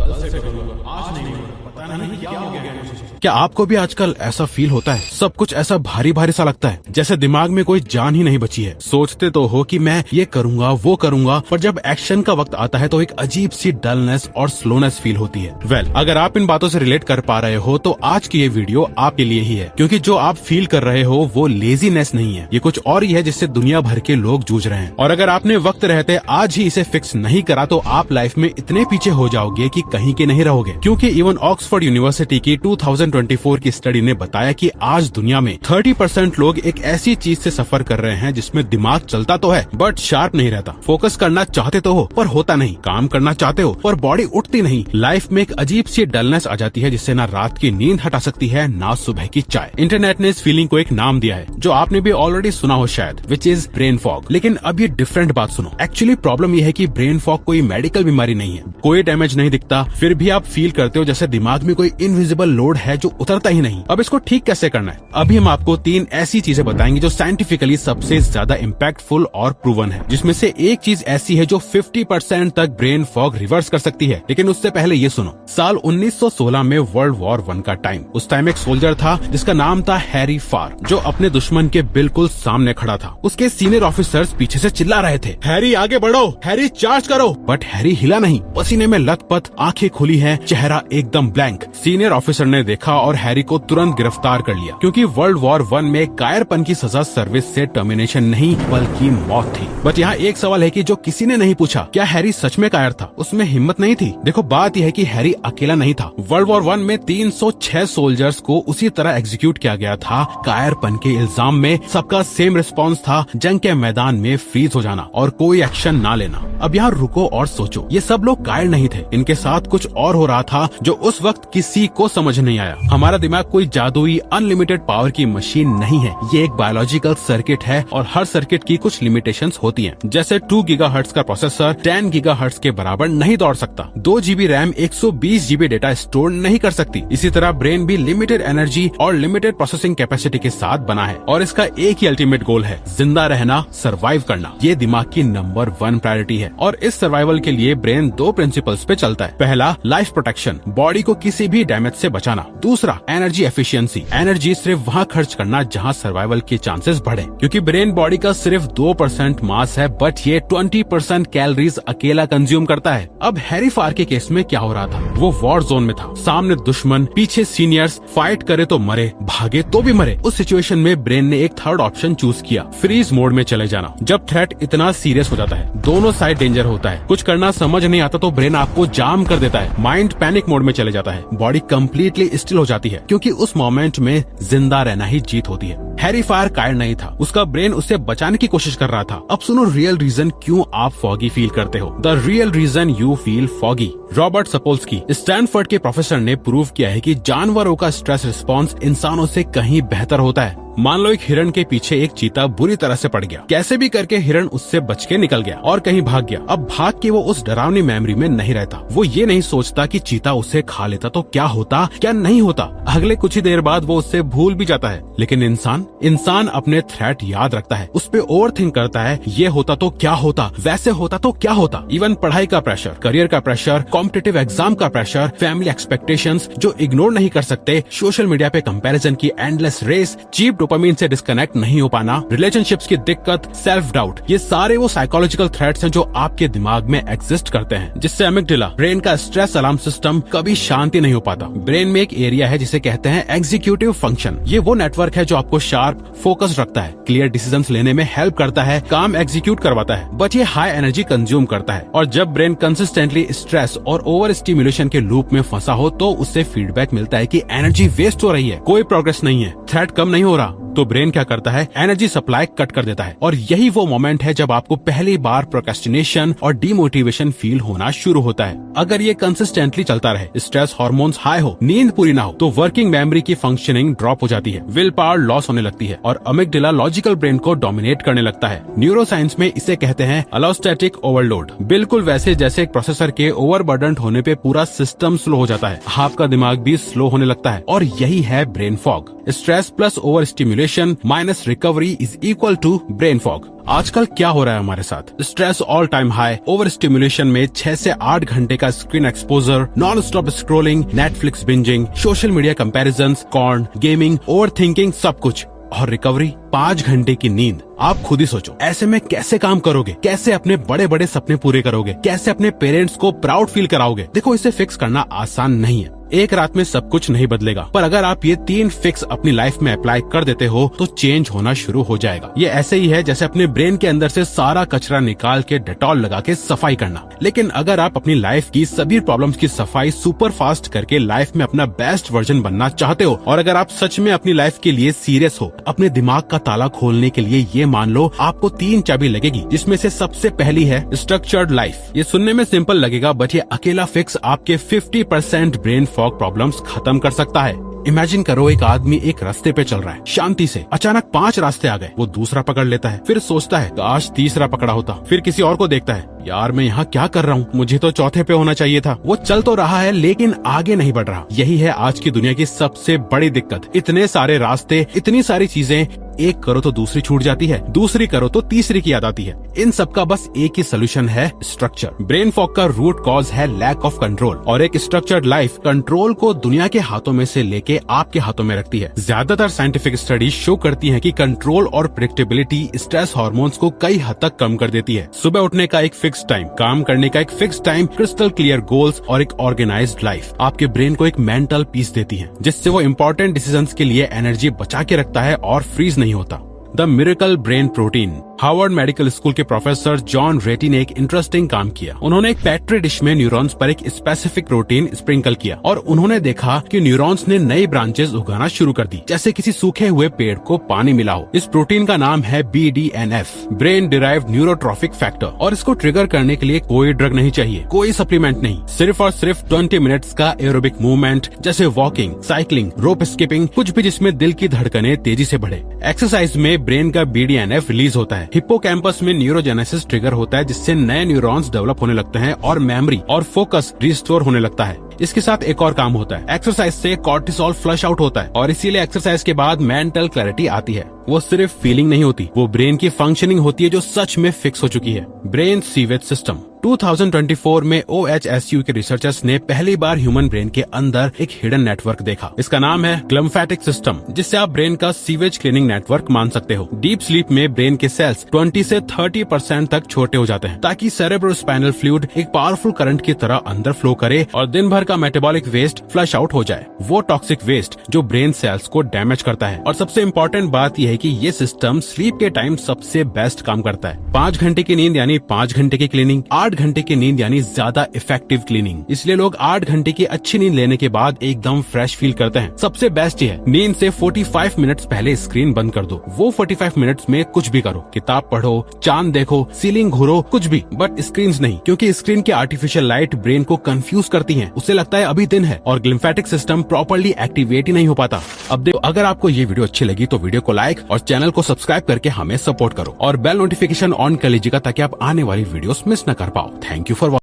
कल से करूंगा, आज नहीं करूंगा, पता नहीं क्या हो गया मुझे। क्या आपको भी आजकल ऐसा फील होता है? सब कुछ ऐसा भारी भारी सा लगता है, जैसे दिमाग में कोई जान ही नहीं बची है। सोचते तो हो कि मैं ये करूंगा वो करूंगा, पर जब एक्शन का वक्त आता है तो एक अजीब सी डलनेस और स्लोनेस फील होती है। वेल, अगर आप इन बातों से रिलेट कर पा रहे हो तो आज की ये वीडियो आपके लिए ही है, क्योंकि जो आप फील कर रहे हो वो लेजीनेस नहीं है, ये कुछ और ही है जिससे दुनिया भर के लोग जूझ रहे हैं। और अगर आपने वक्त रहते आज ही इसे फिक्स नहीं करा तो आप लाइफ में इतने पीछे हो जाओगे कि कहीं के नहीं रहोगे। क्योंकि इवन ऑक्सफोर्ड यूनिवर्सिटी की 2024 की स्टडी ने बताया कि आज दुनिया में 30% लोग एक ऐसी चीज से सफर कर रहे हैं जिसमें दिमाग चलता तो है बट शार्प नहीं रहता। फोकस करना चाहते तो हो पर होता नहीं, काम करना चाहते हो पर बॉडी उठती नहीं। लाइफ में एक अजीब सी डलनेस आ जाती है जिससे ना रात की नींद हटा सकती है ना सुबह की चाय। इंटरनेट ने इस फीलिंग को एक नाम दिया है जो आपने भी ऑलरेडी सुना हो शायद, विच इज ब्रेन फॉग। लेकिन अब ये डिफरेंट बात सुनो। एक्चुअली प्रॉब्लम यह है कि ब्रेन फॉग कोई मेडिकल बीमारी नहीं है, कोई डैमेज नहीं दिखता, फिर भी आप फील करते हो जैसे दिमाग में कोई इनविजिबल लोड है जो उतरता ही नहीं। अब इसको ठीक कैसे करना है? अभी हम आपको 3 ऐसी चीजें बताएंगे जो साइंटिफिकली सबसे ज्यादा इम्पैक्टफुल और प्रूवन है, जिसमें से एक चीज ऐसी है जो 50% तक ब्रेन फॉग रिवर्स कर सकती है। लेकिन उससे पहले ये सुनो, साल 1916 में वर्ल्ड वॉर 1 का टाइम। उस टाइम एक सोल्जर था जिसका नाम था हैरी फार, जो अपने दुश्मन के बिल्कुल सामने खड़ा था। उसके सीनियर ऑफिसर्स पीछे से चिल्ला रहे थे, हैरी आगे बढ़ो, हैरी चार्ज करो। बट हैरी हिला नहीं, पसीने में लथपथ, आंखें खुली हैं, चेहरा एकदम ब्लैंक। सीनियर ऑफिसर ने देखा और हैरी को तुरंत गिरफ्तार कर लिया, क्योंकि वर्ल्ड वॉर 1 में कायरपन की सजा सर्विस से टर्मिनेशन नहीं बल्कि मौत थी। बट यहाँ एक सवाल है कि जो किसी ने नहीं पूछा, क्या हैरी सच में कायर था? उसमें हिम्मत नहीं थी। देखो बात यह है कि हैरी अकेला नहीं था। वर्ल्ड वॉर 1 में 306 सोल्जर्स को उसी तरह एग्जीक्यूट किया गया था कायरपन के इल्जाम में। सबका सेम रिस्पॉन्स था, जंग के मैदान में फ्रीज हो जाना और कोई एक्शन ना लेना। अब यहाँ रुको और सोचो, ये सब लोग कायर नहीं थे, इनके साथ कुछ और हो रहा था जो उस वक्त किसी को समझ नहीं आया। हमारा दिमाग कोई जादुई अनलिमिटेड पावर की मशीन नहीं है, ये एक बायोलॉजिकल सर्किट है और हर सर्किट की कुछ लिमिटेशंस होती हैं। जैसे 2 गीगाहर्ट्ज का प्रोसेसर 10 गीगाहर्ट्ज के बराबर नहीं दौड़ सकता, 2 GB RAM 120 GB data store नहीं कर सकती। इसी तरह ब्रेन भी लिमिटेड एनर्जी और लिमिटेड प्रोसेसिंग कैपेसिटी के साथ बना है और इसका एक ही अल्टीमेट गोल है, जिंदा रहना, सर्वाइव करना। ये दिमाग की नंबर 1 प्रायोरिटी है और इस सर्वाइवल के लिए ब्रेन 2 प्रिंसिपल्स पे चलता है। पहला, लाइफ प्रोटेक्शन, बॉडी को किसी भी डैमेज से बचाना। दूसरा, एनर्जी एफिशिएंसी, एनर्जी सिर्फ वहाँ खर्च करना जहाँ सर्वाइवल के चांसेस बढ़े, क्योंकि ब्रेन बॉडी का सिर्फ 2% मास है बट ये 20% कैलोरीज अकेला कंज्यूम करता है। अब हैरी फार के केस में क्या हो रहा था? वो वॉर जोन में था, सामने दुश्मन, पीछे सीनियर्स, फाइट करे तो मरे, भागे तो भी मरे। उस सिचुएशन में ब्रेन ने एक थर्ड ऑप्शन चूज किया, फ्रीज मोड में चले जाना। जब थ्रेट इतना सीरियस हो जाता है, दोनों साइड डेंजर होता है, कुछ करना समझ नहीं आता तो ब्रेन आपको जाम कर देता है, माइंड पैनिक मोड में चले जाता है, बॉडी कंप्लीटली स्टिल हो जाती है, क्योंकि उस मोमेंट में जिंदा रहना ही जीत होती है। हैरी फार कायर नहीं था, उसका ब्रेन उसे बचाने की कोशिश कर रहा था। अब सुनो रियल रीजन क्यों आप फॉगी फील करते हो। The real reason you feel foggy. Robert Sapolsky, Stanford के प्रोफेसर ने प्रूव किया है कि जानवरों का स्ट्रेस रिस्पॉन्स इंसानों से कहीं बेहतर होता है। मान लो एक हिरण के पीछे एक चीता बुरी तरह से पड़ गया, कैसे भी करके हिरण उससे बच के निकल गया और कहीं भाग गया। अब भाग के वो उस डरावनी मेमोरी में नहीं रहता, वो ये नहीं सोचता कि चीता उसे खा लेता तो क्या होता क्या नहीं होता। अगले कुछ ही देर बाद वो उससे भूल भी जाता है। लेकिन इंसान अपने थ्रेट याद रखता है, उस पे ओवर थिंक करता है, ये होता तो क्या होता, वैसे होता तो क्या होता। इवन पढ़ाई का प्रेशर, करियर का प्रेशर, कॉम्पिटिटिव एग्जाम का प्रेशर, फैमिली एक्सपेक्टेशंस जो इग्नोर नहीं कर सकते, सोशल मीडिया पे कंपैरिजन की एंडलेस रेस, चीप डोपामिन से डिस्कनेक्ट नहीं हो पाना, रिलेशनशिप्स की दिक्कत, सेल्फ डाउट, ये सारे वो साइकोलॉजिकल थ्रेट्स हैं जो आपके दिमाग में एग्जिस्ट करते हैं, जिससे अमिगडाला, ब्रेन का स्ट्रेस अलार्म सिस्टम, कभी शांति नहीं हो पाता। ब्रेन में एक एरिया है जिसे कहते हैं एग्जीक्यूटिव फंक्शन। ये वो नेटवर्क है जो आपको शार्प, फोकस्ड रखता है, क्लियर डिसीजंस लेने में हेल्प करता है, काम एग्जीक्यूट करवाता है, बट ये हाई एनर्जी कंज्यूम करता है। और जब ब्रेन कंसिस्टेंटली स्ट्रेस और ओवर स्टिमुलेशन के लूप में फंसा हो तो उससे फीडबैक मिलता है कि एनर्जी वेस्ट हो रही है, कोई प्रोग्रेस नहीं है, थ्रेट कम नहीं हो रहा, तो ब्रेन क्या करता है, एनर्जी सप्लाई कट कर देता है। और यही वो मोमेंट है जब आपको पहली बार प्रोक्रेस्टिनेशन और डीमोटिवेशन फील होना शुरू होता है। अगर ये कंसिस्टेंटली चलता रहे, स्ट्रेस हार्मोन्स हाई हो, नींद पूरी ना हो, तो वर्किंग मेमोरी की फंक्शनिंग ड्रॉप हो जाती है, विल पावर लॉस होने लगती है और अमिगडाला लॉजिकल ब्रेन को डोमिनेट करने लगता है। न्यूरोसाइंस में इसे कहते हैं अलोस्टैटिक ओवरलोड। बिल्कुल वैसे जैसे एक प्रोसेसर के ओवरबर्डन होने पे पूरा सिस्टम स्लो हो जाता है, आपका दिमाग भी स्लो होने लगता है। और यही है brain fog. Stress plus over stimulation stimulation minus recovery is equal to brain fog. आजकल क्या हो रहा है हमारे साथ? Stress all time high, over stimulation में 6 से 8 घंटे का screen exposure, non stop scrolling, Netflix binging, social media comparisons, corn, gaming, over thinking, सब कुछ। और रिकवरी 5 घंटे की नींद। आप खुद ही सोचो, ऐसे में कैसे काम करोगे? कैसे अपने बड़े बड़े सपने पूरे करोगे? कैसे अपने पेरेंट्स को प्राउड फील कराओगे? देखो, इसे फिक्स करना आसान नहीं है। एक रात में सब कुछ नहीं बदलेगा, पर अगर आप ये 3 फिक्स अपनी लाइफ में अप्लाई कर देते हो तो चेंज होना शुरू हो जाएगा। ये ऐसे ही है जैसे अपने ब्रेन के अंदर से सारा कचरा निकाल के डेटॉल लगा के सफाई करना। लेकिन अगर आप अपनी लाइफ की सभी प्रॉब्लम्स की सफाई सुपर फास्ट करके लाइफ में अपना बेस्ट वर्जन बनना चाहते हो, और अगर आप सच में अपनी लाइफ के लिए सीरियस हो, अपने दिमाग का ताला खोलने के लिए ये मान लो आपको 3 चाबी लगेगी, जिसमें से सबसे पहली है स्ट्रक्चर्ड लाइफ। ये सुनने में सिंपल लगेगा, बट ये अकेला फिक्स आपके 50% ब्रेन फॉग प्रॉब्लम्स खत्म कर सकता है। इमेजिन करो, एक आदमी एक रास्ते पे चल रहा है शांति से, अचानक 5 रास्ते आ गए। वो दूसरा पकड़ लेता है, फिर सोचता है काश तीसरा पकड़ा होता। फिर किसी और को देखता है, यार मैं यहाँ क्या कर रहा हूँ, मुझे तो चौथे पे होना चाहिए था। वो चल तो रहा है लेकिन आगे नहीं बढ़ रहा। यही है आज की दुनिया की सबसे बड़ी दिक्कत। इतने सारे रास्ते, इतनी सारी चीजें, एक करो तो दूसरी छूट जाती है, दूसरी करो तो तीसरी की याद आती है। इन सब का बस एक ही सोल्यूशन है, स्ट्रक्चर। ब्रेन फॉग का रूट कॉज है लैक ऑफ कंट्रोल, और एक स्ट्रक्चर्ड लाइफ कंट्रोल को दुनिया के हाथों में से लेके आपके हाथों में रखती है। ज्यादातर साइंटिफिक स्टडीज शो करती हैं कि कंट्रोल और प्रेडिक्टेबिलिटी स्ट्रेस हार्मोन्स को कई हद तक कम कर देती है। सुबह उठने का एक फिक्स टाइम, काम करने का एक fix time, crystal clear goals और एक ऑर्गेनाइज्ड लाइफ आपके ब्रेन को एक मेंटल पीस देती है, जिससे वो इंपॉर्टेंट डिसीजंस के लिए एनर्जी बचा के रखता है और फ्रीज नहीं होता। The miracle brain protein. Harvard medical school के प्रोफेसर जॉन रेटी ने एक इंटरेस्टिंग काम किया। उन्होंने एक पेट्री डिश में न्यूरॉन्स पर एक स्पेसिफिक प्रोटीन स्प्रिंकल किया, और उन्होंने देखा कि न्यूरॉन्स ने नई ब्रांचेस उगाना शुरू कर दी, जैसे किसी सूखे हुए पेड़ को पानी मिला हो। इस प्रोटीन का नाम है BDNF, brain derived neurotrophic factor, और इसको ट्रिगर करने के लिए कोई ड्रग नहीं चाहिए, कोई सप्लीमेंट नहीं, सिर्फ और सिर्फ 20 मिनट्स का एरोबिक मूवमेंट, जैसे वॉकिंग, साइकिलिंग, रोप स्किपिंग, कुछ भी जिसमें दिल की धड़कनें तेजी से बढ़े। एक्सरसाइज में ब्रेन का BDNF रिलीज होता है। हिप्पोकैम्पस में न्यूरोजेनेसिस ट्रिगर होता है, जिससे नए न्यूरॉन्स डेवलप होने लगते हैं और मेमोरी और फोकस रिस्टोर होने लगता है। इसके साथ एक और काम होता है, एक्सरसाइज से कॉर्टिसोल फ्लश आउट होता है, और इसीलिए एक्सरसाइज के बाद मेंटल क्लैरिटी आती है। वो सिर्फ फीलिंग नहीं होती, वो ब्रेन की फंक्शनिंग होती है जो सच में फिक्स हो चुकी है। Brain sewage system. 2024 में OHSU के रिसर्चर्स ने पहली बार ह्यूमन ब्रेन के अंदर एक हिडन नेटवर्क देखा। इसका नाम है ग्लिम्फेटिक सिस्टम, जिससे आप ब्रेन का सीवेज क्लीनिंग नेटवर्क मान सकते हो। डीप स्लीप में ब्रेन के सेल्स 20 से 30% तक छोटे हो जाते हैं, ताकि सेरेब्रोस्पाइनल फ्लूइड एक पावरफुल करंट की तरह अंदर फ्लो करे और दिन भर का मेटाबॉलिक वेस्ट फ्लश आउट हो जाए, वो टॉक्सिक वेस्ट जो ब्रेन सेल्स को डैमेज करता है। और सबसे इम्पोर्टेंट बात यह है कि ये सिस्टम स्लीप के टाइम सबसे बेस्ट काम करता है। 5 घंटे की नींद यानी 5 घंटे की क्लीनिंग, 8 घंटे की नींद यानी ज्यादा इफेक्टिव क्लीनिंग। इसलिए लोग 8 घंटे की अच्छी नींद लेने के बाद एकदम फ्रेश फील करते हैं। सबसे बेस्ट ये है, नींद से 45 मिनट्स पहले स्क्रीन बंद कर दो। वो 45 मिनट्स में कुछ भी करो, किताब पढ़ो, चांद देखो, सीलिंग घूरो, कुछ भी, बट स्क्रीन नहीं, क्योंकि स्क्रीन की आर्टिफिशियल लाइट ब्रेन को कंफ्यूज करती है। उसे लगता है अभी दिन है और ग्लिम्फेटिक सिस्टम प्रॉपर्ली एक्टिवेट ही नहीं हो पाता। अब देखो, अगर आपको ये वीडियो अच्छी लगी तो वीडियो को लाइक और चैनल को सब्सक्राइब करके हमें सपोर्ट करो, और बेल नोटिफिकेशन ऑन कर लीजिएगा ताकि आप आने वाली वीडियोस मिस न कर पाओ। Thank you for